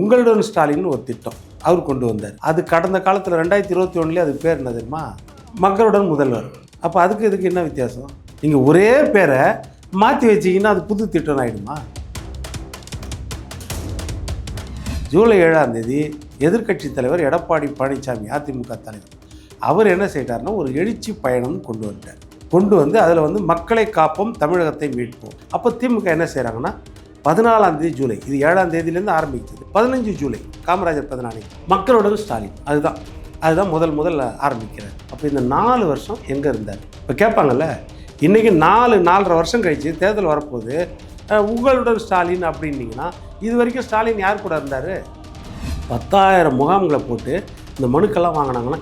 உங்களுடன் ஸ்டாலின் ஒரு திட்டம் அவர் கொண்டு வந்தார். அது கடந்த காலத்தில் 2021 அதுக்கு பேர் என்ன தெரியுமா? மக்களுடன் முதல்வர். அப்போ அதுக்கு இதுக்கு என்ன வித்தியாசம்? நீங்கள் ஒரே பேரை மாற்றி வச்சிங்கன்னா அது புது திட்டம் ஆகிடுமா? ஜூலை 7ஆம் தேதி எதிர்க்கட்சி தலைவர் எடப்பாடி பழனிசாமி, அதிமுக தலைவர், அவர் என்ன செய்தார்னா ஒரு எழுச்சி பயணம் கொண்டு வந்தார். கொண்டு வந்து அதில் வந்து மக்களை காப்போம், தமிழகத்தை மீட்போம். அப்போ திமுக என்ன செய்கிறாங்கன்னா 14ஆம் தேதி ஜூலை, இது 7ஆம் தேதியிலேருந்து ஆரம்பிக்குது, 15 ஜூலை காமராஜர் 14 மக்களுடன் ஸ்டாலின், அதுதான் முதல் ஆரம்பிக்கிறார். அப்போ இந்த 4 வருஷம் எங்கே இருந்தார்? இப்போ கேட்பாங்கல்ல, இன்றைக்கி 4.5 வருஷம் கழித்து தேர்தல் வரப்போகுது, உங்களுடன் ஸ்டாலின் அப்படின்னீங்கன்னா இது வரைக்கும் ஸ்டாலின் யார் கூட இருந்தார்? 10,000 முகாம்களை போட்டு இந்த மனுக்கெல்லாம் வாங்கினாங்கன்னா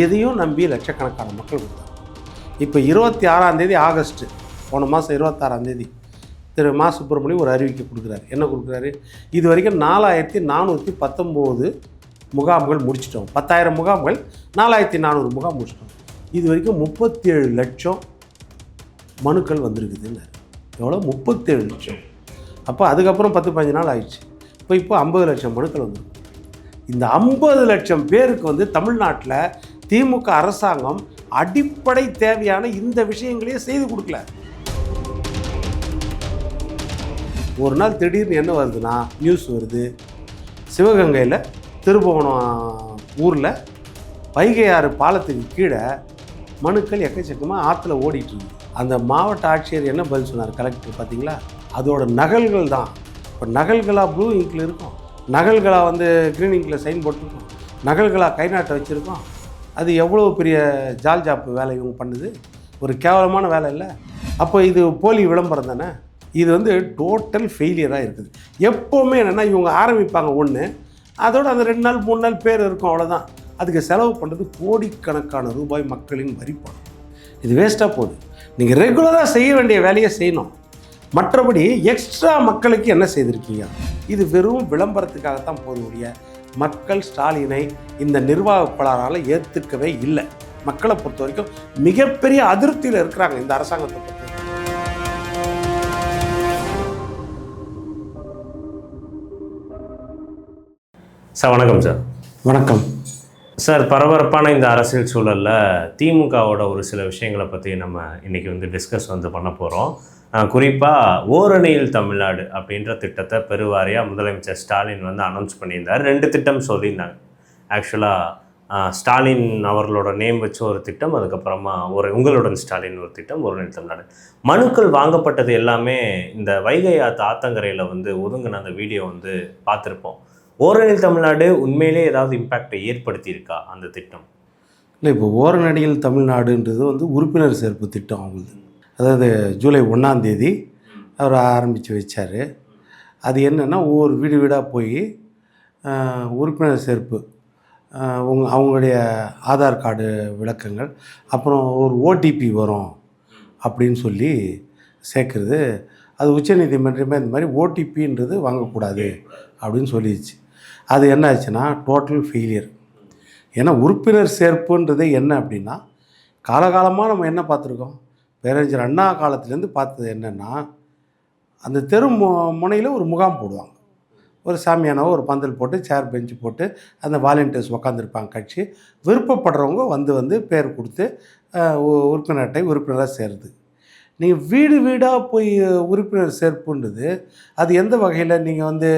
எதையும் நம்பி லட்சக்கணக்கான மக்கள் கொடுத்தாங்க. இப்போ 26ஆம் தேதி ஆகஸ்ட், போன மாதம் 26ஆம் தேதி திரு மா சுப்பிரமணியம் ஒரு அறிவிக்கை கொடுக்குறாரு. என்ன கொடுக்குறாரு? இது வரைக்கும் 4419 முகாம்கள் முடிச்சிட்டோம். 10,000 முகாம்கள், 4400 முகாம் முடிச்சிட்டோம். இது வரைக்கும் 37 லட்சம் மனுக்கள் வந்திருக்குதுன்னு. எவ்வளோ? 37 லட்சம். அப்போ அதுக்கப்புறம் 10-15 நாள் ஆயிடுச்சு. இப்போ 50 லட்சம் மனுக்கள் வந்துருக்கு. இந்த 50 லட்சம் பேருக்கு வந்து தமிழ்நாட்டில் திமுக அரசாங்கம் அடிப்படை தேவையான இந்த விஷயங்களையே செய்து கொடுக்கல. ஒரு நாள் திடீர்னு என்ன வருதுன்னா, நியூஸ் வருது, சிவகங்கையில் திருபுவனம் ஊரில் வைகை ஆறு பாலத்துக்கு கீழே மனுக்கள் எக்கச்சக்கமாக ஆற்றுல ஓடிட்டுருக்கு. அந்த மாவட்ட ஆட்சியர் என்ன பதில் சொன்னார் கலெக்டர் பார்த்தீங்களா? அதோட நகல்கள் தான். இப்போ நகல்களாக ப்ளூ இங்கில் இருக்கும், நகல்களாக வந்து க்ரீன் இங்கில் சைன் போட்டிருக்கோம், நகல்களாக கை நாட்டை வச்சுருக்கோம். அது எவ்வளோ பெரிய ஜால் ஜாப்பு வேலை இவங்க பண்ணுது, ஒரு கேவலமான வேலை இல்லை. அப்போ இது போலி விளம்பரம் தானே. இது வந்து டோட்டல் ஃபெயிலியராக இருக்குது. எப்போவுமே என்னென்னா இவங்க ஆரம்பிப்பாங்க ஒன்று, அதோடு அந்த 2 நாள் 3 நாள் பேர் இருக்கும், அவ்வளோதான். அதுக்கு செலவு பண்ணுறது கோடிக்கணக்கான ரூபாய் மக்களின் வரிப்பணம். இது வேஸ்ட்டாக போகுது. நீங்கள் ரெகுலராக செய்ய வேண்டிய வேலையை செய்யணும். மற்றபடி எக்ஸ்ட்ரா மக்களுக்கு என்ன செய்திருக்கீங்க? இது வெறும் விளம்பரத்துக்காகத்தான் போகக்கூடிய மக்கள் ஸ்டாலினை இந்த நிர்வாக கோளாறால் ஏற்றுக்கவே இல்லை. மக்களை பொறுத்த வரைக்கும் மிகப்பெரிய அதிருப்தியில் இருக்கிறாங்க இந்த அரசாங்கத்தை பொறுத்த. சார் வணக்கம். சார் வணக்கம் சார். பரபரப்பான இந்த அரசியல் சூழலில் திமுகவோட ஒரு சில விஷயங்களை பற்றி நம்ம இன்றைக்கி வந்து டிஸ்கஸ் பண்ண போகிறோம். குறிப்பாக ஓரணியில் தமிழ்நாடு அப்படின்ற திட்டத்தை பெருவாரியாக முதலமைச்சர் ஸ்டாலின் வந்து அனௌன்ஸ் பண்ணியிருந்தார். 2 திட்டம் சொல்லியிருந்தாங்க. ஆக்சுவலாக ஸ்டாலின் அவர்களோட நேம் வச்சு ஒரு திட்டம், அதுக்கப்புறமா உங்களுடன் ஸ்டாலின் ஒரு திட்டம், ஓரணியில் தமிழ்நாடு. மனுக்கள் வாங்கப்பட்டது எல்லாமே இந்த வைகை ஆத்தங்கரையில் வந்து ஒதுங்கின அந்த வீடியோ வந்து பார்த்துருப்போம். ஓரணியில் தமிழ்நாடு உண்மையிலே ஏதாவது இம்பேக்டை ஏற்படுத்தியிருக்கா அந்த திட்டம்? இல்லை, இப்போ ஓரணியில் தமிழ்நாடுன்றது வந்து உறுப்பினர் சேர்ப்பு திட்டம் அவங்களுக்கு. அதாவது ஜூலை 1ஆம் தேதி அவர் ஆரம்பித்து வச்சார். அது என்னென்னா ஒவ்வொரு வீடு வீடாக போய் உறுப்பினர் சேர்ப்பு, அவங்களுடைய ஆதார் கார்டு விளக்கங்கள், அப்புறம் ஒரு ஓடிபி வரும் அப்படின்னு சொல்லி சேர்க்குறது. அது உச்சநீதிமன்றமே இந்த மாதிரி ஓடிபின்றது வாங்கக்கூடாது அப்படின்னு சொல்லிடுச்சு. அது என்ன ஆச்சுன்னா டோட்டல் ஃபெயிலியர். ஏன்னா உறுப்பினர் சேர்ப்புன்றது என்ன அப்படின்னா, காலகாலமாக நம்ம என்ன பார்த்துருக்கோம், பேரறிஞர் அண்ணா காலத்துலேருந்து பார்த்தது என்னென்னா, அந்த தெரு முனையில் ஒரு முகாம் போடுவாங்க. ஒரு சாமியானவோ ஒரு பந்தல் போட்டு சேர் பெஞ்சு போட்டு அந்த வாலண்டியர்ஸ் உட்காந்துருப்பாங்க. கட்சி விருப்பப்படுறவங்க வந்து பேர் கொடுத்து உறுப்பினர் அட்டை உறுப்பினராக சேருது. நீங்கள் வீடு வீடாக போய் உறுப்பினர் சேர்ப்புன்றது அது எந்த வகையில்? நீங்கள் வந்து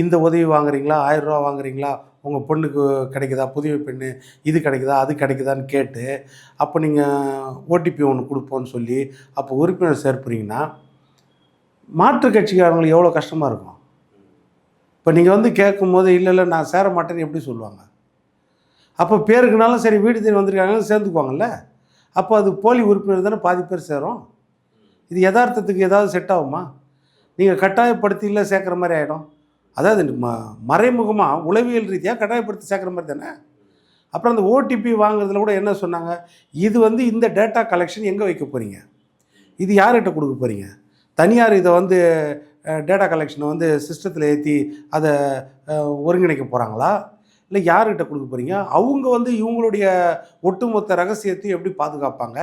இந்த உதவி வாங்குறீங்களா, 1000 ரூபா வாங்குறீங்களா, உங்கள் பொண்ணுக்கு கிடைக்குதா, புதிய பெண்ணு இது கிடைக்குதா, அது கிடைக்குதான்னு கேட்டு அப்போ நீங்கள் ஓடிபி ஒன்று கொடுப்போன்னு சொல்லி அப்போ உறுப்பினர் சேர்ப்புறீங்கன்னா மாற்றுக் கட்சிக்காரங்களுக்கு எவ்வளோ கஷ்டமாக இருக்கும். இப்போ நீங்கள் வந்து கேட்கும்போது இல்லை நான் சேர மாட்டேன்னு எப்படி சொல்லுவாங்க? அப்போ பேருக்குனாலும் சரி வீடு தேடி வந்திருக்காங்க சேர்ந்துக்குவாங்கல்ல. அப்போ அது போலி உறுப்பினர் தானே பாதி பேர் சேரும். இது யதார்த்தத்துக்கு ஏதாவது செட் ஆகுமா? நீங்கள் கட்டாயப்படுத்தியில் சேர்க்குற மாதிரி ஆகிடும். அதாவது மறைமுகமாக உளவியல் ரீதியாக கட்டாயப்படுத்தி சேர்க்குற மாதிரி தானே. அப்புறம் அந்த ஓடிபி வாங்குறதுல கூட என்ன சொன்னாங்க, இது வந்து இந்த டேட்டா கலெக்ஷன் எங்கே வைக்க போகிறீங்க, இது யார்கிட்ட கொடுக்க போகிறீங்க, தனியார் இதை வந்து டேட்டா கலெக்ஷனை வந்து சிஸ்டத்தில் ஏற்றி அதை ஒருங்கிணைக்க போகிறாங்களா, இல்லை யார்கிட்ட கொடுக்க போகிறீங்க? அவங்க வந்து இவங்களுடைய ஒட்டுமொத்த ரகசியத்தையும் எப்படி பாதுகாப்பாங்க?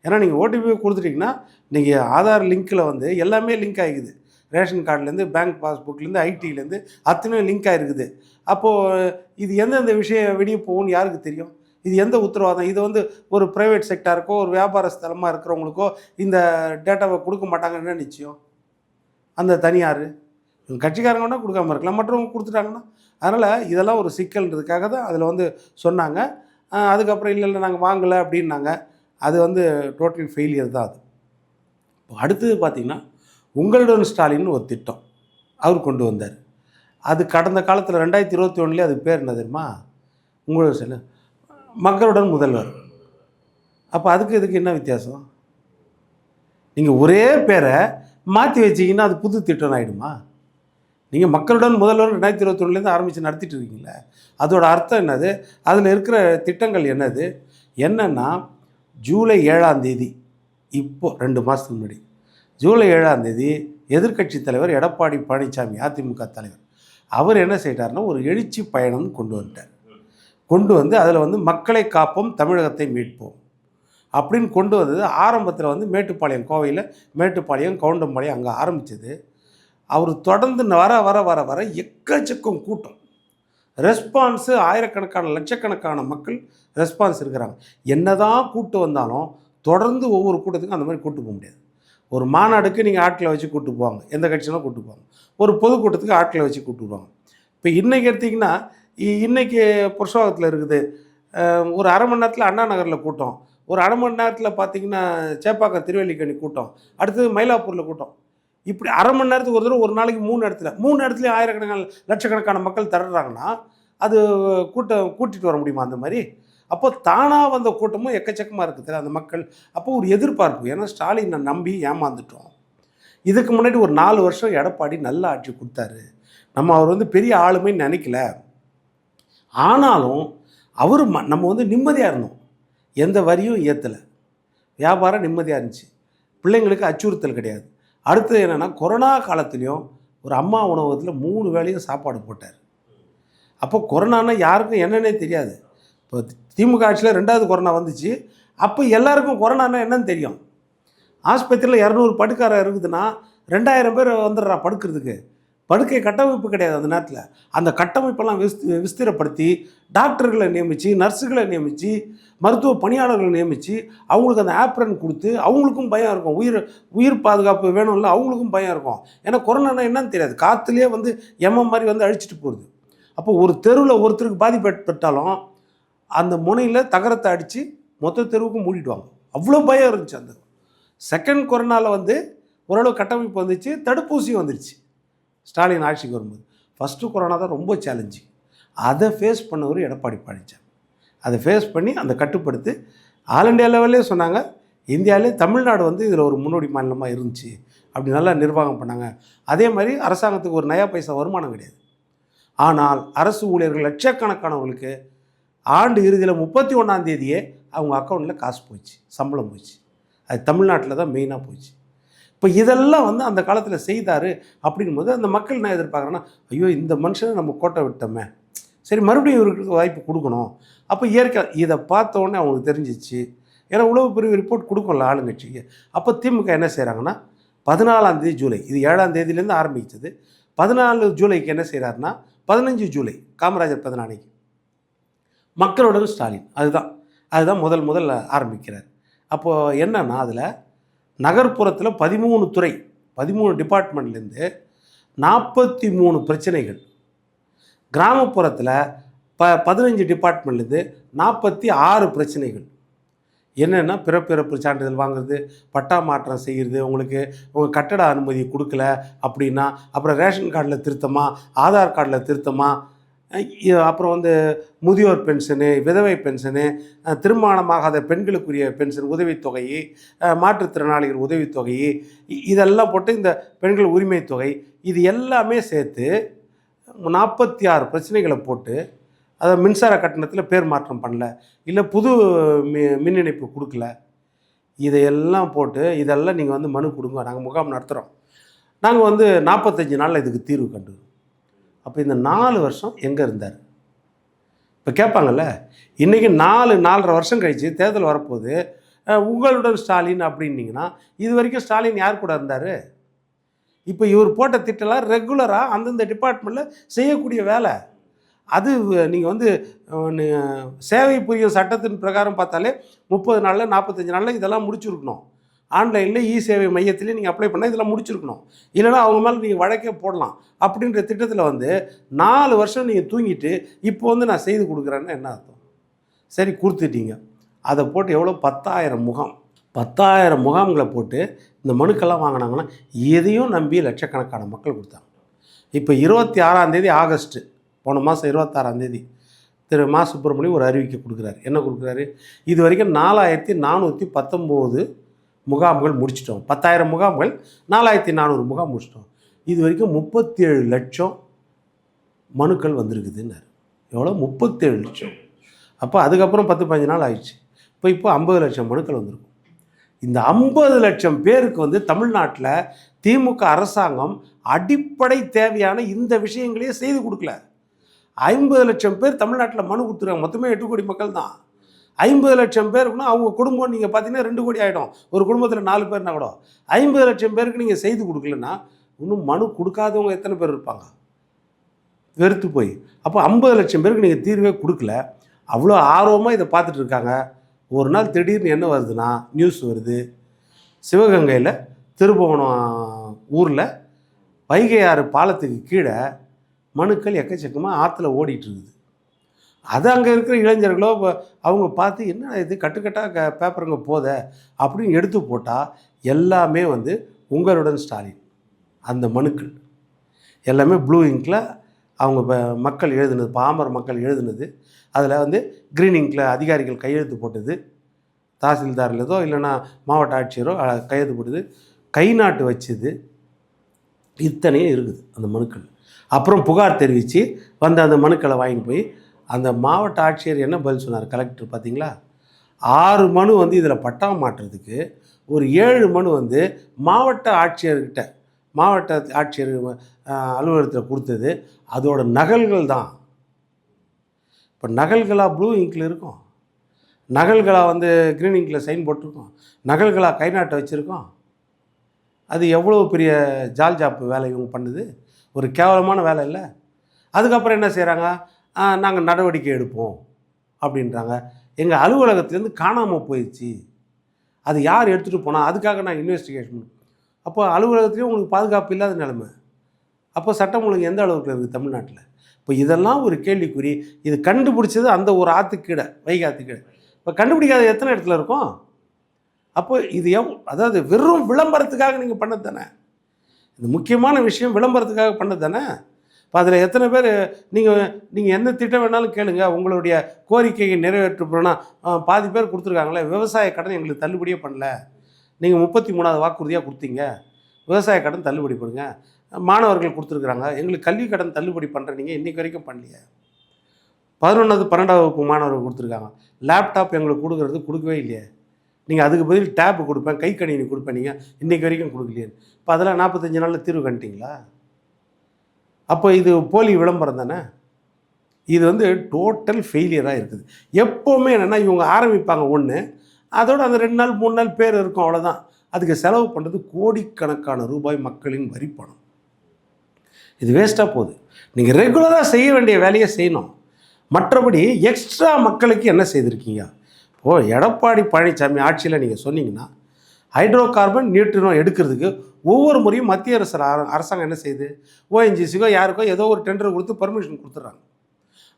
ஏன்னா நீங்கள் ஓடிபி கொடுத்துட்டிங்கன்னா நீங்கள் ஆதார் லிங்க்கில் வந்து எல்லாமே லிங்க் ஆகிக்குது. ரேஷன் கார்டுலேருந்து பேங்க் பாஸ்புக்லேருந்து ஐடிலேருந்து அத்தனையும் லிங்க் ஆகிருக்குது. அப்போது இது எந்தெந்த விஷயம் வெளியே போகும்னு யாருக்கு தெரியும்? இது எந்த உத்தரவாதம்? இது வந்து ஒரு ப்ரைவேட் செக்டாருக்கோ ஒரு வியாபார ஸ்தலமாக இருக்கிறவங்களுக்கோ இந்த டேட்டாவை கொடுக்க மாட்டாங்கன்னு நிச்சயம். அந்த தனியார் கட்சிக்காரங்கன்னா கொடுக்காம இருக்கலாம், மற்றவங்க கொடுத்துட்டாங்கன்னா. அதனால் இதெல்லாம் ஒரு சிக்கல்ன்றதுக்காக தான் அதில் வந்து சொன்னாங்க. அதுக்கப்புறம் இல்லை நாங்கள் வாங்கலை அப்படின்னாங்க. அது வந்து டோட்டல் ஃபெயிலியர் தான் அது. அடுத்தது பார்த்திங்கன்னா உங்களுடன் ஸ்டாலின்னு ஒரு திட்டம் அவர் கொண்டு வந்தார். அது கடந்த காலத்தில் 2021 அது பேர் என்ன தெரியுமா? உங்களுடன் ஸ்டாலின் மக்களுடன் முதல்வர். அப்போ அதுக்கு இதுக்கு என்ன வித்தியாசம்? நீங்கள் ஒரே பேரை மாற்றி வச்சிங்கன்னா அது புது திட்டம் ஆகிடுமா? நீங்கள் மக்களுடன் முதல்வர் 2021 ஆரம்பித்து நடத்திட்டு இருக்கீங்களே, அதோட அர்த்தம் என்னது? அதில் இருக்கிற திட்டங்கள் என்னது? என்னென்னா ஜூலை 7ஆம் தேதி, இப்போது 2 மாதத்துக்கு முன்னாடி ஜூலை 7ஆம் தேதி எதிர்க்கட்சி தலைவர் எடப்பாடி பழனிசாமி, அதிமுக தலைவர், அவர் என்ன செய்தார்னா ஒரு எழுச்சி பயணம் கொண்டு வந்துட்டார். கொண்டு வந்து அதில் வந்து மக்களை காப்போம், தமிழகத்தை மீட்போம் அப்படின்னு கொண்டு வந்தது. ஆரம்பத்தில் வந்து மேட்டுப்பாளையம், கோவையில் மேட்டுப்பாளையம், கவுண்டம்பாளையம் அங்கே ஆரம்பித்தது. அவர் தொடர்ந்து வர வர வர வர எக்கச்சக்கம் கூட்டம், ரெஸ்பான்ஸு ஆயிரக்கணக்கான லட்சக்கணக்கான மக்கள் ரெஸ்பான்ஸ் இருக்கிறாங்க. என்னதான் கூட்டு வந்தாலும் தொடர்ந்து ஒவ்வொரு கூட்டத்துக்கும் அந்த மாதிரி கூட்டு போக முடியாது. ஒரு மாநாடுக்கு நீங்கள் ஆட்களை வச்சு கூட்டு போவாங்க, எந்த கட்சியிலும் கூட்டு போவாங்க. ஒரு பொதுக்கூட்டத்துக்கு ஆட்களை வச்சு கூட்டு போவாங்க. இப்போ இன்றைக்கி எடுத்திங்கன்னா இன்றைக்கி புருஷோகத்தில் இருக்குது, ஒரு அரை மணி நேரத்தில் அண்ணா நகரில் கூட்டம், ஒரு அரை மணி நேரத்தில் பார்த்திங்கன்னா சேப்பாக்கம் திருவல்லிக்கேணி கூட்டம், அடுத்தது மயிலாப்பூரில் கூட்டம். இப்படி அரை மணி நேரத்துக்கு ஒரு தடவை ஒரு நாளைக்கு 3 இடத்துலையும் ஆயிரக்கணக்கான லட்சக்கணக்கான மக்கள் திரடுறாங்கன்னா அது கூட்டிகிட்டு வர முடியுமா அந்த மாதிரி? அப்போ தானாக வந்த கூட்டமும் எக்கச்சக்கமாக இருக்குது அந்த மக்கள். அப்போ ஒரு எதிர்பார்ப்பு, ஏன்னா ஸ்டாலினை நம்பி ஏமாந்துட்டோம். இதுக்கு முன்னாடி ஒரு 4 வருஷம் எடப்பாடி நல்ல ஆட்சி கொடுத்தாரு. அவர் வந்து பெரிய ஆளுமைன்னு நினைக்கல. ஆனாலும் அவர் நம்ம வந்து நிம்மதியாக இருந்தோம், எந்த வரியும் ஏற்றலை, வியாபாரம் நிம்மதியாக இருந்துச்சு, பிள்ளைங்களுக்கு அச்சுறுத்தல் கிடையாது. அடுத்தது என்னென்னா கொரோனா காலத்துலேயும் ஒரு அம்மா உணவகத்தில் 3 வேளையும் சாப்பாடு போட்டார். அப்போ கொரோனானா யாருக்கும் என்னன்னே தெரியாது. இப்போ திமுக ஆட்சியில் 2வது கொரோனா வந்துச்சு. அப்போ எல்லாருக்கும் கொரோனானா என்னன்னு தெரியும். ஆஸ்பத்திரியில் 200 படுக்கார இருக்குதுன்னா 2000 பேர் வந்துடுறா படுக்கிறதுக்கு. படுக்கை கட்டமைப்பு கிடையாது அந்த நேரத்தில். அந்த கட்டமைப்பெல்லாம் விஸ்திரப்படுத்தி டாக்டர்களை நியமித்து, நர்ஸுகளை நியமித்து, மருத்துவ பணியாளர்களை நியமித்து, அவங்களுக்கு அந்த ஆப்ரன் கொடுத்து, அவங்களுக்கும் பயம் இருக்கும், உயிர் பாதுகாப்பு வேணும்ல, அவங்களுக்கும் பயம் இருக்கும். ஏன்னா கொரோனானா என்னன்னு தெரியாது, காற்றுலேயே வந்து மாதிரி வந்து அழிச்சிட்டு போகுது. அப்போ ஒரு தெருவில் ஒருத்தருக்கு பாதிப்பு ஏற்பட்டாலும் அந்த முனையில் தகரத்தை அடித்து மொத்த தெருவுக்கும் மூடிடுவாங்க. அவ்வளோ பயம் இருந்துச்சு. அந்த செகண்ட் கொரோனாவில் வந்து ஓரளவு கட்டமைப்பு வந்துச்சு, தடுப்பூசி வந்துருச்சு ஸ்டாலின் ஆட்சிக்கு வரும்போது. ஃபஸ்ட்டு கொரோனா தான் ரொம்ப சேலஞ்சிங். அதை ஃபேஸ் பண்ணவர் எடப்பாடி பழனிசாமி. அதை ஃபேஸ் பண்ணி அந்த கட்டுப்படுத்தி ஆல் இண்டியா லெவல்லே சொன்னாங்க, இந்தியாவிலே தமிழ்நாடு வந்து இதில் ஒரு முன்னோடி மாநிலமாக இருந்துச்சு, அப்படி நல்லா நிர்வாகம் பண்ணாங்க. அதே மாதிரி அரசாங்கத்துக்கு ஒரு நயா பைசா வருமானம் கிடையாது. ஆனால் அரசு ஊழியர்கள் லட்சக்கணக்கானவர்களுக்கு ஆண்டு இறுதியில் 31ஆம் தேதியே அவங்க அக்கௌண்ட்டில் காசு போச்சு, சம்பளம் போச்சு. அது தமிழ்நாட்டில் தான் மெயினாக போச்சு. இப்போ இதெல்லாம் வந்து அந்த காலத்தில் செய்தார். அப்படிங்கும்போது அந்த மக்கள் என்ன எதிர்பார்க்குறேன்னா, ஐயோ இந்த மனுஷனை நம்ம கோட்டை விட்டோமே, சரி மறுபடியும் இவருக்கு வாய்ப்பு கொடுக்கணும். அப்போ இயற்கை இதை பார்த்த உடனே அவங்களுக்கு தெரிஞ்சிச்சு. ஏன்னா உளவு பிரிவு ரிப்போர்ட் கொடுக்கல ஆளுங்கட்சிக்கு. அப்போ திமுக என்ன செய்கிறாங்கன்னா 14ஆம் தேதி ஜூலை, இது 7ஆம் தேதியிலேருந்து ஆரம்பிச்சது, 14 ஜூலைக்கு என்ன செய்கிறாருன்னா 15 ஜூலை காமராஜர் 14 மக்களுடன் ஸ்டாலின், அதுதான் முதல் ஆரம்பிக்கிறார். அப்போது என்னன்னா அதில் நகர்ப்புறத்தில் 13 துறை, 13 டிபார்ட்மெண்ட்லேருந்து 43 பிரச்சனைகள், கிராமப்புறத்தில் 15 டிபார்ட்மெண்ட்லேருந்து 46 பிரச்சனைகள். என்னென்னா பிறப்பிறப்பு சான்றிதழ் வாங்குறது, பட்டா மாற்றம் செய்கிறது, உங்களுக்கு உங்கள் கட்டட அனுமதி கொடுக்கல அப்படின்னா, அப்புறம் ரேஷன் கார்டில் திருத்தமா, ஆதார் கார்டில் திருத்தமா, அப்புறம் வந்து முதியோர் பென்ஷனு, விதவை பென்ஷனு, திருமணமாகாத பெண்களுக்குரிய பென்ஷன் உதவித்தொகை, மாற்றுத்திறனாளிகள் உதவித்தொகை, இதெல்லாம் போட்டு இந்த பெண்கள் உரிமை தொகை, இது எல்லாமே சேர்த்து 46 பிரச்சனைகளை போட்டு, அதை மின்சார கட்டணத்தில் பேர் மாற்றம் பண்ணல, இல்லை புது மின் இணைப்பு கொடுக்கல, இதையெல்லாம் போட்டு இதெல்லாம் நீங்கள் வந்து மனு கொடுங்க, நாங்கள் முகாம் நடத்துகிறோம், நாங்கள் வந்து 45 நாளில் இதுக்கு தீர்வு கண்டு. அப்போ இந்த 4 வருஷம் எங்கே இருந்தார்? இப்போ கேட்பாங்கல்ல, இன்றைக்கி 4.5 வருஷம் கழித்து தேர்தல் வரப்போகுது, உங்களுடன் ஸ்டாலின் அப்படின்னீங்கன்னா, இது வரைக்கும் ஸ்டாலின் யார் கூட இருந்தார்? இப்போ இவர் போட்ட திட்டம்லாம் ரெகுலராக அந்தந்த டிபார்ட்மெண்ட்டில் செய்யக்கூடிய வேலை. அது நீங்கள் வந்து சேவை புரியும் சட்டத்தின் பிரகாரம் பார்த்தாலே 30 நாளில் 45 நாளில் இதெல்லாம் முடிச்சிருக்கணும். ஆன்லைனில் சேவை மையத்திலே நீங்கள் அப்ளை பண்ணால் இதெல்லாம் முடிச்சிருக்கணும். இல்லைனா அவங்க மேலே நீங்கள் வழக்கே போடலாம். அப்படின்ற திட்டத்தில் வந்து 4 வருஷம் நீங்கள் தூங்கிட்டு இப்போ வந்து நான் செய்து கொடுக்குறேன்னு என்ன அர்த்தம்? சரி கொடுத்துட்டீங்க. அதை போட்டு எவ்வளோ 10,000 முகாம் 10,000 முகாம்களை போட்டு இந்த மனுக்கெல்லாம் வாங்கினாங்கன்னா எதையும் நம்பி லட்சக்கணக்கான மக்கள் கொடுத்தாங்க. இப்போ 26 ஆகஸ்ட் போன மாதம் 26 திரு மா சுப்பிரமணியம் ஒரு அறிவிக்கை கொடுக்குறாரு. என்ன கொடுக்குறாரு? இது வரைக்கும் 4419 முகாம்கள் முடிச்சிட்டோம். 10,000 முகாம்கள் 4400 முகாம் முடிச்சிட்டோம். இது வரைக்கும் 37 லட்சம் மனுக்கள் வந்திருக்குதுன்னாரு. எவ்வளோ? 37 லட்சம். அப்போ அதுக்கப்புறம் 10-15 நாள் ஆயிடுச்சு. இப்போ 50 லட்சம் மனுக்கள் வந்திருக்கும். இந்த 50 லட்சம் பேருக்கு வந்து தமிழ்நாட்டில் திமுக அரசாங்கம் அடிப்படை தேவையான இந்த விஷயங்களையே செய்து கொடுக்கல. 50 லட்சம் பேர் தமிழ்நாட்டில் மனு கொடுத்துருக்காங்க. மொத்தமே 8 கோடி மக்கள் தான். 50 லட்சம் பேருக்குன்னா அவங்க குடும்பம் நீங்கள் பார்த்தீங்கன்னா 2 கோடி ஆகிடும். ஒரு குடும்பத்தில் 4 பேர்னா கூட 50 லட்சம் பேருக்கு நீங்கள் செய்து கொடுக்கலன்னா இன்னும் மனு கொடுக்காதவங்க எத்தனை பேர் இருப்பாங்க? வெறுத்து போய். அப்போ 50 லட்சம் பேருக்கு நீங்கள் தீர்வே கொடுக்கல. அவ்வளோ ஆர்வமாக இதை பார்த்துட்டு இருக்காங்க. ஒரு நாள் திடீர்னு என்ன வருதுன்னா நியூஸ் வருது, சிவகங்கையில் திருபுவனம் ஊரில் வைகை ஆறு பாலத்துக்கு கீழே மனுக்கள் எக்கச்சக்கமாக ஆற்றுல ஓடிட்டுருக்குது. அது அங்கே இருக்கிற இளைஞர்களோ அவங்க பார்த்து என்ன இது கட்டுக்கட்டாக பேப்பருங்க போத அப்படின்னு எடுத்து போட்டால் எல்லாமே வந்து உங்களுடன் ஸ்டாலின் அந்த மனுக்கள் எல்லாமே ப்ளூ இங்கில் அவங்க மக்கள் எழுதுனது, பாமர மக்கள் எழுதுனது. அதில் வந்து க்ரீன் இங்கில் அதிகாரிகள் கையெழுத்து போட்டது, தாசில்தார்லேதோ இல்லைன்னா மாவட்ட ஆட்சியரோ கையெழுத்து போட்டது, கை நாட்டு வச்சது, இத்தனையும் இருக்குது அந்த மனுக்கள். அப்புறம் புகார் தெரிவித்து வந்த அந்த மனுக்களை வாங்கி போய் அந்த மாவட்ட ஆட்சியர் என்ன பதில் சொன்னார் கலெக்டர் பார்த்தீங்களா? 6 மனு வந்து இதில் பட்டா மாற்றுறதுக்கு, ஒரு 7 மனு வந்து மாவட்ட ஆட்சியர்கிட்ட மாவட்ட ஆட்சியர் அலுவலகத்தில் கொடுத்தது அதோட நகல்கள் தான். இப்போ நகல்களாக ப்ளூ இங்கில் இருக்கும், நகல்களாக வந்து க்ரீன் இங்கில் சைன் போட்டிருக்கோம், நகல்களாக கை நாட்டை வச்சுருக்கோம். அது எவ்வளோ பெரிய ஜால்ஜாப்பு வேலை இவங்க பண்ணுது, ஒரு கேவலமான வேலை இல்லை. அதுக்கப்புறம் என்ன செய்கிறாங்க? நாங்கள் நடவடிக்கை எடுப்போம் அப்படின்றாங்க. எங்கள் அலுவலகத்துலேருந்து காணாமல் போயிடுச்சு, அது யார் எடுத்துகிட்டு போனால் அதுக்காக நான் இன்வெஸ்டிகேஷன். அப்போ அலுவலகத்துலேயும் உங்களுக்கு பாதுகாப்பு இல்லாத நிலைமை. அப்போ சட்டம் ஒழுங்கு எந்த அளவுக்கு இருக்குது தமிழ்நாட்டில்? இப்போ இதெல்லாம் ஒரு கேள்விக்குறி. இது கண்டுபிடிச்சது அந்த ஒரு ஆற்றுக்கீழே, வைகை ஆற்றுக்கீழே. இப்போ கண்டுபிடிக்காத எத்தனை இடத்துல இருக்கும்? அப்போ இது அதாவது வெறும் விளம்பரத்துக்காக நீங்கள் பண்ணது தானே? இந்த முக்கியமான விஷயம் விளம்பரத்துக்காக பண்ணது தானே? இப்போ அதில் எத்தனை பேர் நீங்கள் எந்த திட்டம் வேணாலும் கேளுங்க, உங்களுடைய கோரிக்கையை நிறைவேற்றப்போனா பாதி பேர் கொடுத்துருக்காங்களே, விவசாய கடன் எங்களுக்கு தள்ளுபடியே பண்ணல, நீங்கள் 33வது வாக்குறுதியாக கொடுத்தீங்க, விவசாய கடன் தள்ளுபடி பண்ணுங்க. மாணவர்கள் கொடுத்துருக்குறாங்க, எங்களுக்கு கல்வி கடன் தள்ளுபடி பண்ணுறீங்க, இன்றைக்கு வரைக்கும் பண்ணலையே. 11வது 12வது வகுப்பு மாணவர்கள் கொடுத்துருக்காங்க, லேப்டாப் எங்களுக்கு கொடுக்கவே இல்லையே. நீங்கள் அதுக்கு பதில் டேப் கொடுப்பேன், கை கணினி கொடுப்பேன், நீங்கள் இன்றைக்கு வரைக்கும் கொடுக்கலையே. இப்போ அதெல்லாம் 45 நாளில் தீர்வு கண்டிங்களா? அப்போ இது போலி விளம்பரம் தானே? இது வந்து டோட்டல் ஃபெயிலியராக இருக்குது. எப்போவுமே என்னென்னா இவங்க ஆரம்பிப்பாங்க ஒன்று, அதோடு அந்த 2 நாள் 3 நாள் பேர் இருக்கும், அவ்வளோதான். அதுக்கு செலவு பண்ணுறது கோடிக்கணக்கான ரூபாய் மக்களின் வரிப்பணம். இது வேஸ்ட்டாக போகுது. நீங்கள் ரெகுலராக செய்ய வேண்டிய வேலையை செய்யணும். மற்றபடி எக்ஸ்ட்ரா மக்களுக்கு என்ன செய்திருக்கீங்க? எடப்பாடி பழனிசாமி ஆட்சியில் நீங்கள் சொன்னீங்கன்னா ஹைட்ரோ கார்பன் நியூட்ரினோ எடுக்கிறதுக்கு ஒவ்வொரு முறையும் மத்திய அரசாங்கம் என்ன செய்யுது? ஓஎன்ஜிசிக்கோ யாருக்கோ ஏதோ ஒரு டெண்டர் கொடுத்து பர்மிஷன் கொடுத்துட்றாங்க.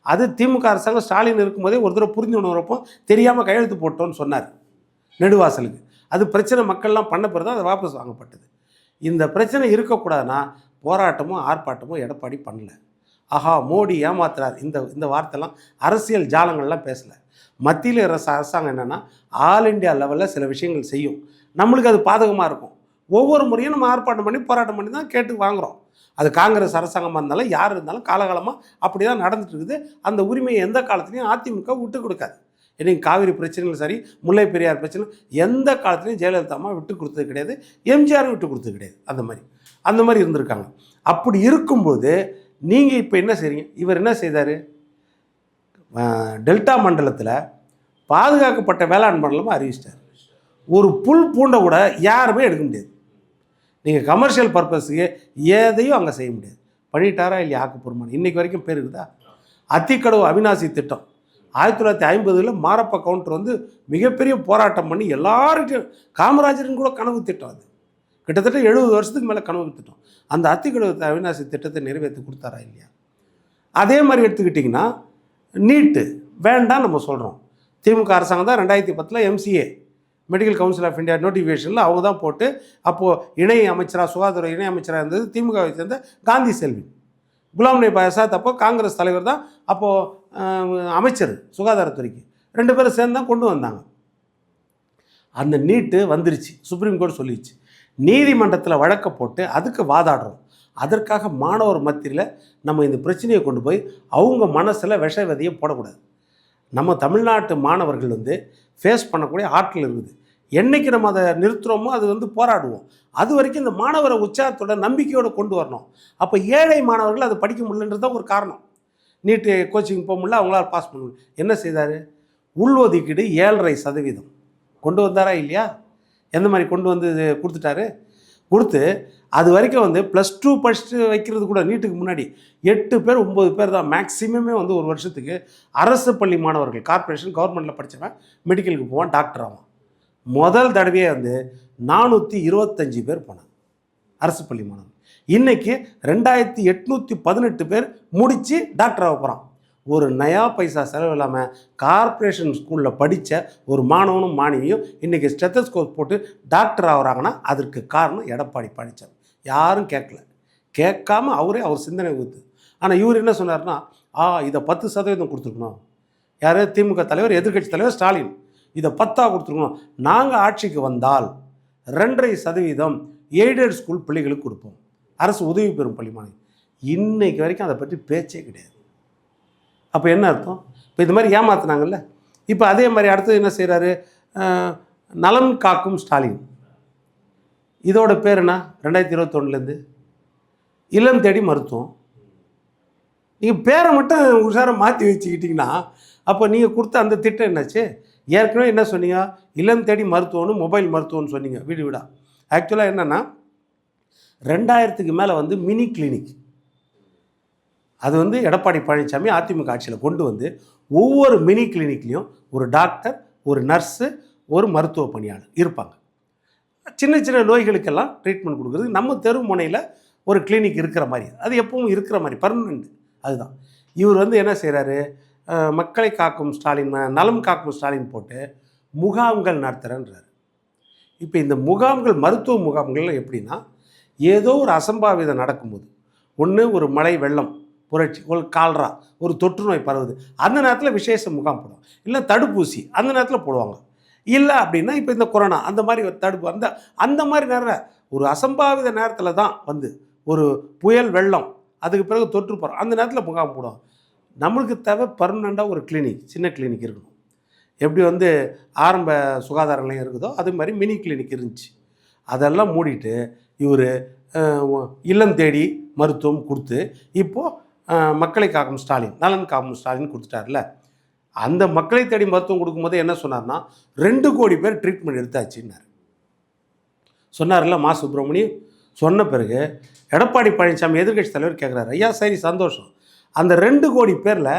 அது திமுக அரசாங்கம் ஸ்டாலின் இருக்கும்போதே ஒரு தடவை புரிந்துணர்வப்போ தெரியாமல் கையெழுத்து போட்டோன்னு சொன்னார் நெடுவாசலுக்கு. அது பிரச்சனை மக்கள்லாம் பண்ண பிறகு தான் அது வாபஸ் வாங்கப்பட்டது. இந்த பிரச்சனை இருக்கக்கூடாதுன்னா போராட்டமோ ஆர்ப்பாட்டமோ எடப்பாடி பண்ணல. ஆஹா மோடி ஏமாத்துறார், இந்த வார்த்தைலாம் அரசியல் ஜாலங்கள்லாம் பேசலை. மத்தியில் அரசாங்கம் என்னென்னா ஆல் இண்டியா லெவலில் சில விஷயங்கள் செய்யும், நம்மளுக்கு அது பாதகமாக இருக்கும். ஒவ்வொரு முறையும் நம்ம ஆர்ப்பாட்டம் பண்ணி போராட்டம் பண்ணி தான் கேட்டு வாங்குகிறோம். அது காங்கிரஸ் அரசாங்கமாக இருந்தாலும் யார் இருந்தாலும் காலகாலமாக அப்படி தான் நடந்துட்டு இருக்குது. அந்த உரிமையை எந்த காலத்துலையும் அதிமுக விட்டு கொடுக்காது. இன்றைக்கி காவிரி பிரச்சனைகளும் சரி, முல்லை பெரியார் பிரச்சனை எந்த காலத்துலையும் ஜெயலலிதா அம்மா விட்டு கொடுத்தது கிடையாது, எம்ஜிஆரும் விட்டு கொடுத்தது கிடையாது. அந்த மாதிரி இருந்திருக்காங்க. அப்படி இருக்கும்போது நீங்கள் இப்போ என்ன செய்றீங்க? இவர் என்ன செய்தார்? டெல்டா மண்டலத்தில் பாதுகாக்கப்பட்ட வேளாண் மண்டலமாக அறிவிச்சிட்டார். ஒரு புல் பூண்டை கூட யாருமே எடுக்க முடியாது. நீங்கள் கமர்ஷியல் பர்பஸுக்கு எதையும் அங்கே செய்ய முடியாது. பண்ணிட்டாரா இல்லையா ஆக்கப்பூர்வமான இன்றைக்கி வரைக்கும் பேர் இருக்குதா? அத்திக்கடவு அவிநாசி திட்டம் 1950 மாரப்ப கவுண்டர் வந்து மிகப்பெரிய போராட்டம் பண்ணி எல்லார்கிட்டையும் காமராஜரின் கூட கனவு திட்டம். அது கிட்டத்தட்ட 70 வருஷத்துக்கு மேலே கனவு திட்டம். அந்த அத்திக்கடவு அவிநாசி திட்டத்தை நிறைவேற்றி கொடுத்தாரா இல்லையா? அதே மாதிரி எடுத்துக்கிட்டிங்கன்னா நீட்டு வேண்டாம் நம்ம சொல்கிறோம். திமுக அரசாங்கம் தான் 2010 MCA Medical Council of India நோட்டிஃபிகேஷனில் அவங்க தான் போட்டு, அப்போது இணை அமைச்சராக சுகாதார இணை அமைச்சராக இருந்தது திமுகவை சேர்ந்த காந்தி செல்வி. குலாம் நபி ஆசாத் அப்போ காங்கிரஸ் தலைவர் தான் அப்போது அமைச்சர் சுகாதாரத்துறைக்கு. 2 பேரும் சேர்ந்து தான் கொண்டு வந்தாங்க. அந்த நீட்டு வந்துருச்சு, சுப்ரீம் கோர்ட் சொல்லிடுச்சு. நீதிமன்றத்தில் வழக்க போட்டு அதுக்கு வாதாடுறோம். அதற்காக மாணவர் மத்தியில் நம்ம இந்த பிரச்சனையை கொண்டு போய் அவங்க மனசில் விஷ விதையை போடக்கூடாது. நம்ம தமிழ்நாட்டு மாணவர்கள் வந்து ஃபேஸ் பண்ணக்கூடிய ஆற்றல் இருக்குது. என்றைக்கு நம்ம அதை நிறுத்துகிறோமோ அது வந்து போராடுவோம். அது வரைக்கும் இந்த மாணவரை உற்சாகத்தோட நம்பிக்கையோடு கொண்டு வரணும். அப்போ ஏழை மாணவர்கள் அதை படிக்க முடியலன்றது தான் ஒரு காரணம். நீட்டு கோச்சிங் போக முடியல, அவங்களால பாஸ் பண்ண முடியல. என்ன செய்தார்? உள்ஒதுக்கீடு 7.5% கொண்டு வந்தாரா இல்லையா? எந்த மாதிரி கொண்டு வந்து கொடுத்துட்டாரு? கொடுத்து அது வரைக்கும் வந்து +2 படிச்சுட்டு வைக்கிறது கூட நீட்டுக்கு முன்னாடி 8 பேர் 9 பேர் தான் மேக்ஸிமமே வந்து ஒரு வருஷத்துக்கு அரசு பள்ளி மாணவர்கள், கார்ப்பரேஷன் கவர்மெண்ட்டில் படித்தவன் மெடிக்கலுக்கு போவான், டாக்டர் ஆவான். முதல் தடவையே வந்து 425 பேர் போனாங்க அரசு பள்ளி மாணவர்கள். இன்றைக்கி 2818 பேர் முடித்து டாக்டர் ஆக போகிறான். ஒரு நயா பைசா செலவு இல்லாமல் கார்ப்பரேஷன் ஸ்கூலில் படித்த ஒரு மாணவனும் மாணவியும் இன்றைக்கி ஸ்டெத்தஸ்கோப் போட்டு டாக்டர் ஆகிறாங்கன்னா அதற்கு காரணம் எடப்பாடி பழனிசாமி. யாரும் கேட்கல, கேட்காம அவர் சிந்தனை ஊற்று. ஆனால் இவர் என்ன சொன்னார்னா, இதை 10% கொடுத்துருக்கணும். யார்? திமுக தலைவர், எதிர்க்கட்சி தலைவர் ஸ்டாலின். இதை 10 கொடுத்துருக்கணும். நாங்கள் ஆட்சிக்கு வந்தால் 2.5% எய்டட் ஸ்கூல் பிள்ளைகளுக்கு கொடுப்போம், அரசு உதவி பெறும் பள்ளி மாணவி. இன்றைக்கு வரைக்கும் அதை பற்றி பேச்சே கிடையாது. அப்போ என்ன அர்த்தம்? இப்போ இது மாதிரி ஏமாத்தினாங்கல்ல. இப்போ அதே மாதிரி அடுத்தது என்ன செய்கிறாரு? நலன் காக்கும் ஸ்டாலின். இதோட பேர் என்ன? 2021 இல்லம் தேடி மருத்துவம். நீங்கள் பேரை மட்டும் உஷாராக மாற்றி வச்சுக்கிட்டிங்கன்னா அப்போ நீங்கள் கொடுத்த அந்த திட்டம் என்னாச்சு? ஏற்கனவே என்ன சொன்னீங்க? இல்லம் தேடி மருத்துவம்னு மொபைல் மருத்துவம்னு சொன்னீங்க வீடு வீடாக. ஆக்சுவலாக என்னென்னா 2000க்கு மேலே வந்து மினி கிளினிக் அது வந்து எடப்பாடி பழனிசாமி அதிமுக ஆட்சியில் கொண்டு வந்து ஒவ்வொரு மினி கிளினிக்லேயும் ஒரு டாக்டர், ஒரு நர்ஸு, ஒரு மருத்துவ பணியாளர் இருப்பாங்க. சின்ன சின்ன நோய்களுக்கெல்லாம் ட்ரீட்மெண்ட் கொடுக்குறது. நம்ம தெரு முனையில் ஒரு கிளினிக் இருக்கிற மாதிரி, அது எப்பவும் இருக்கிற மாதிரி பர்மனெண்ட். அதுதான் இவர் வந்து என்ன செய்கிறாரு? மக்களை காக்கும் ஸ்டாலின், நலம் காக்கும் ஸ்டாலின் போட்டு முகாம்கள் நடத்துகிறேன்றார். இப்போ இந்த முகாம்கள், மருத்துவ முகாம்கள் எப்படின்னா, ஏதோ ஒரு அசம்பாவிதம் நடக்கும்போது, ஒன்று ஒரு மழை வெள்ளம், புரட்சி, ஒரு கால்ரா, ஒரு தொற்று நோய் பரவுது, அந்த நேரத்தில் விசேஷ முகாம் போடுவாங்க. இல்லை தடுப்பூசி அந்த நேரத்தில் போடுவாங்க. இல்லை அப்படின்னா இப்போ இந்த கொரோனா அந்த மாதிரி தடுப்பு அந்த மாதிரி நேரம், ஒரு அசம்பாவித நேரத்தில் தான் வந்து ஒரு புயல் வெள்ளம், அதுக்கு பிறகு தொற்று போகிறோம், அந்த நேரத்தில் முகாம் போடுவாங்க. நம்மளுக்கு தேவை பர்மனெண்ட்டாக ஒரு கிளினிக், சின்ன கிளினிக் இருக்கணும். எப்படி வந்து ஆரம்ப சுகாதார நிலையம் இருக்குதோ அது மாதிரி மினி கிளினிக் இருந்துச்சு. அதெல்லாம் மூடிட்டு இவர் இல்லம் தேடி மருத்துவம் கொடுத்து இப்போது மக்களை காக்கும் ஸ்டாலின், நலன் காக்கும் ஸ்டாலின் கொடுத்துட்டார்ல. அந்த மக்களை தேடி மருத்துவம் கொடுக்கும்போது என்ன சொன்னார்னா 2 கோடி பேர் ட்ரீட்மெண்ட் எடுத்தாச்சுன்னார். சொன்னார்ல மா சுப்பிரமணியம். சொன்ன பிறகு எடப்பாடி பழனிசாமி எதிர்க்கட்சி தலைவர் கேட்குறாரு, ஐயா சரி சந்தோஷம், அந்த 2 கோடி பேரில்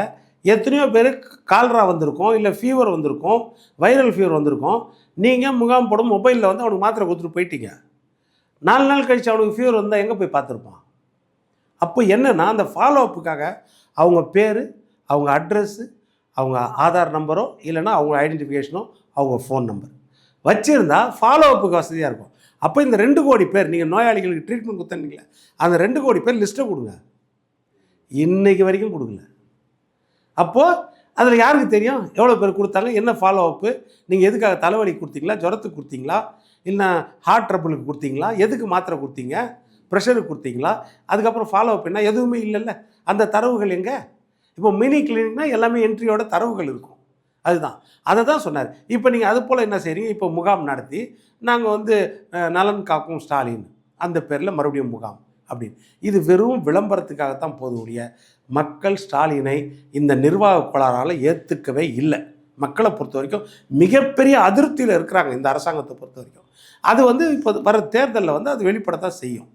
எத்தனையோ பேர் கால்ரா வந்திருக்கோம், இல்லை ஃபீவர் வந்திருக்கோம், வைரல் ஃபீவர் வந்திருக்கோம், நீங்கள் முகாம் போடும் மொபைலில் வந்து அவனுக்கு மாத்திரை கொடுத்துட்டு போயிட்டீங்க. 4 நாள் கழித்து அவனுக்கு ஃபீவர் வந்தால் எங்கே போய் பார்த்துருப்பான்? அப்போ என்னென்னா அந்த ஃபாலோ அப்புக்காக அவங்க பேர், அவங்க அட்ரெஸ்ஸு, அவங்க ஆதார் நம்பரோ இல்லைனா அவங்க ஐடென்டிஃபிகேஷனோ, அவங்க ஃபோன் நம்பர் வச்சுருந்தா ஃபாலோ அப்புக்கு வசதியாக இருக்கும். அப்போ இந்த 2 கோடி பேர், நீங்கள் நோயாளிகளுக்கு ட்ரீட்மெண்ட் கொடுத்தீங்களே, அந்த 2 கோடி பேர் லிஸ்ட்டை கொடுங்க. இன்றைக்கு வரைக்கும் கொடுக்கல. அப்போது அதில் யாருக்கு தெரியும் எவ்வளோ பேர் கொடுத்தாங்க, என்ன ஃபாலோ அப்பு, நீங்கள் எதுக்காக தலைவலி கொடுத்தீங்களா, ஜுரத்துக்கு கொடுத்தீங்களா, இல்லை ஹார்ட் ட்ரபிளுக்கு கொடுத்தீங்களா, எதுக்கு மாத்திரை கொடுத்தீங்க, ப்ரெஷருக்கு கொடுத்தீங்களா, அதுக்கப்புறம் ஃபாலோ அப் என்ன, எதுவுமே இல்லைல்ல. அந்த தரவுகள் எங்கே? இப்போ மினி கிளினிக்னால் எல்லாமே என்ட்ரியோட தரவுகள் இருக்கும். அதுதான், அதை தான் சொன்னார். இப்போ நீங்கள் அது போல் என்ன செய்றீங்க? இப்போ முகாம் நடத்தி நாங்கள் வந்து நலன் காக்கும் ஸ்டாலின் அந்த பேரில் மறுபடியும் முகாம் அப்படின்னு. இது வெறும் விளம்பரத்துக்காகத்தான் போதும் ஒழிய மக்கள் ஸ்டாலினை இந்த நிர்வாக கோளாறால் ஏற்றுக்கவே இல்லை. மக்களை பொறுத்த வரைக்கும் மிகப்பெரிய அதிருப்தியில் இருக்கிறாங்க இந்த அரசாங்கத்தை பொறுத்த வரைக்கும். அது வந்து இப்போ வர தேர்தலில் வந்து அது வெளிப்பட தான் செய்யும்.